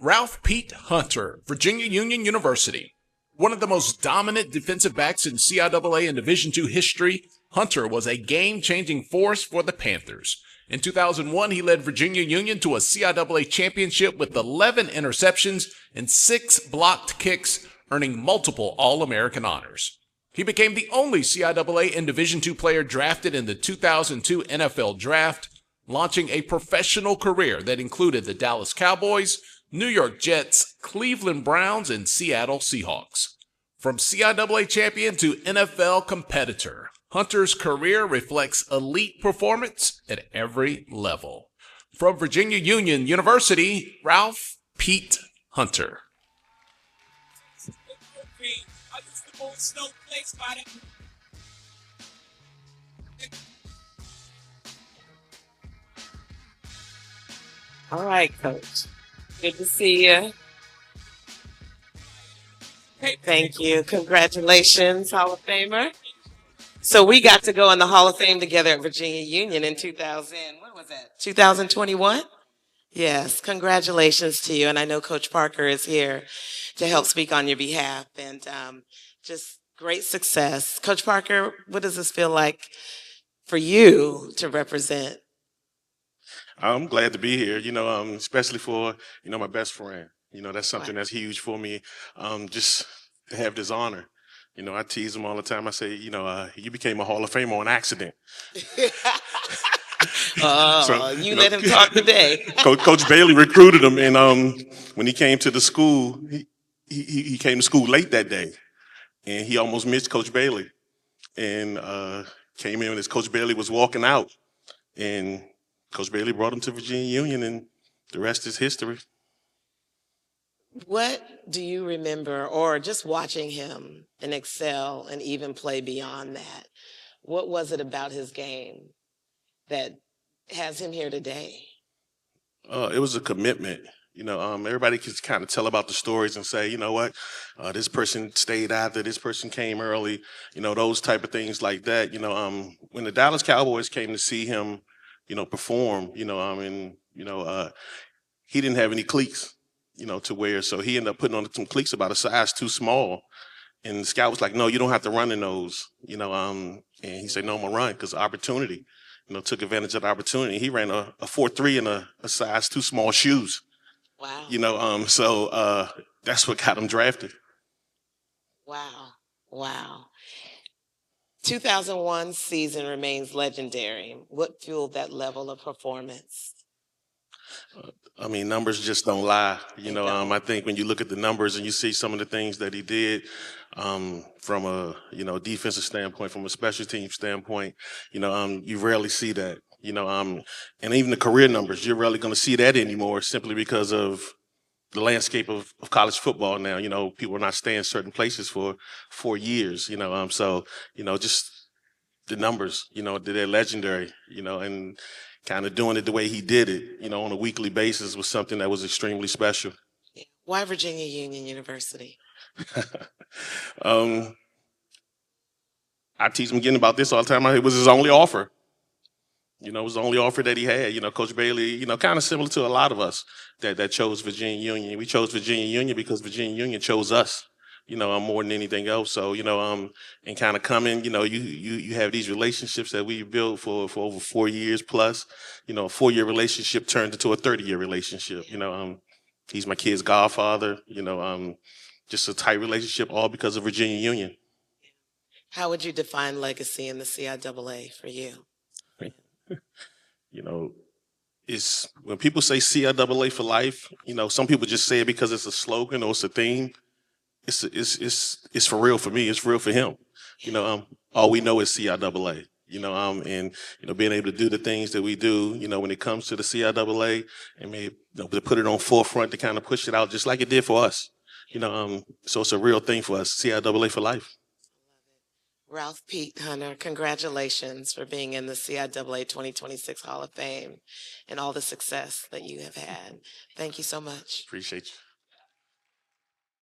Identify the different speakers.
Speaker 1: Ralph Pete Hunter, Virginia Union University. One of the most dominant defensive backs in CIAA and Division II history, Hunter was a game-changing force for the Panthers. In 2001, he led Virginia Union to a CIAA Championship with 11 interceptions and 6 blocked kicks, earning multiple All-American honors. He became the only CIAA and Division II player drafted in the 2002 NFL Draft, launching a professional career that included the Dallas Cowboys, New York Jets, Cleveland Browns, and Seattle Seahawks. From CIAA champion to NFL competitor, Hunter's career reflects elite performance at every level. From Virginia Union University, Ralph Pete Hunter.
Speaker 2: All right, Coach. Good to see you. Thank you. Congratulations, Hall of Famer. So we got to go in the Hall of Fame together at Virginia Union in 2021? Yes, congratulations to you. And I know Coach Parker is here to help speak on your behalf. And just great success. Coach Parker, what does this feel like for you to represent?
Speaker 3: I'm glad to be here, especially for, my best friend. That's something that's huge for me, just to have this honor. I tease him all the time. I say, you became a Hall of Famer on accident.
Speaker 2: You let him talk today.
Speaker 3: Coach Bailey recruited him, and when he came to the school, he came to school late that day, and he almost missed Coach Bailey, and came in as Coach Bailey was walking out, and Coach Bailey brought him to Virginia Union, and the rest is history.
Speaker 2: What do you remember, or just watching him and excel and even play beyond that? What was it about his game that has him here today?
Speaker 3: It was a commitment. Everybody can kind of tell about the stories and say, this person stayed after, this person came early, those type of things like that. When the Dallas Cowboys came to see him, perform, he didn't have any cleats, to wear. So he ended up putting on some cleats about a size too small. And the scout was like, no, you don't have to run in those, and he said, no, I'm gonna run because opportunity, took advantage of the opportunity. He ran a 4.3 in a size too small shoes.
Speaker 2: Wow.
Speaker 3: So that's what got him drafted.
Speaker 2: Wow. 2001 season remains legendary. What fueled that level of performance?
Speaker 3: Numbers just don't lie. I think when you look at the numbers and you see some of the things that he did from a, defensive standpoint, from a special team standpoint, you rarely see that, and even the career numbers, you're rarely going to see that anymore simply because of the landscape of college football now. People are not staying certain places for 4 years, so, just the numbers, they're legendary, and kind of doing it the way he did it, on a weekly basis was something that was extremely special.
Speaker 2: Why Virginia Union University?
Speaker 3: I teach him again about this all the time. It was his only offer. It was the only offer that he had. Coach Bailey, kind of similar to a lot of us that chose Virginia Union. We chose Virginia Union because Virginia Union chose us, more than anything else. So, and kind of coming, you have these relationships that we built for over 4 years plus. A 4-year relationship turned into a 30-year relationship. He's my kid's godfather. Just a tight relationship, all because of Virginia Union.
Speaker 2: How would you define legacy in the CIAA for you?
Speaker 3: It's when people say CIAA for life, some people just say it because it's a slogan or it's a theme. It's for real for me. It's real for him. All we know is CIAA. And being able to do the things that we do, when it comes to the CIAA, and maybe to put it on forefront to kind of push it out, just like it did for us. So it's a real thing for us. CIAA for life.
Speaker 2: Ralph Pete Hunter, congratulations for being in the CIAA 2026 Hall of Fame and all the success that you have had. Thank you so much.
Speaker 3: Appreciate you.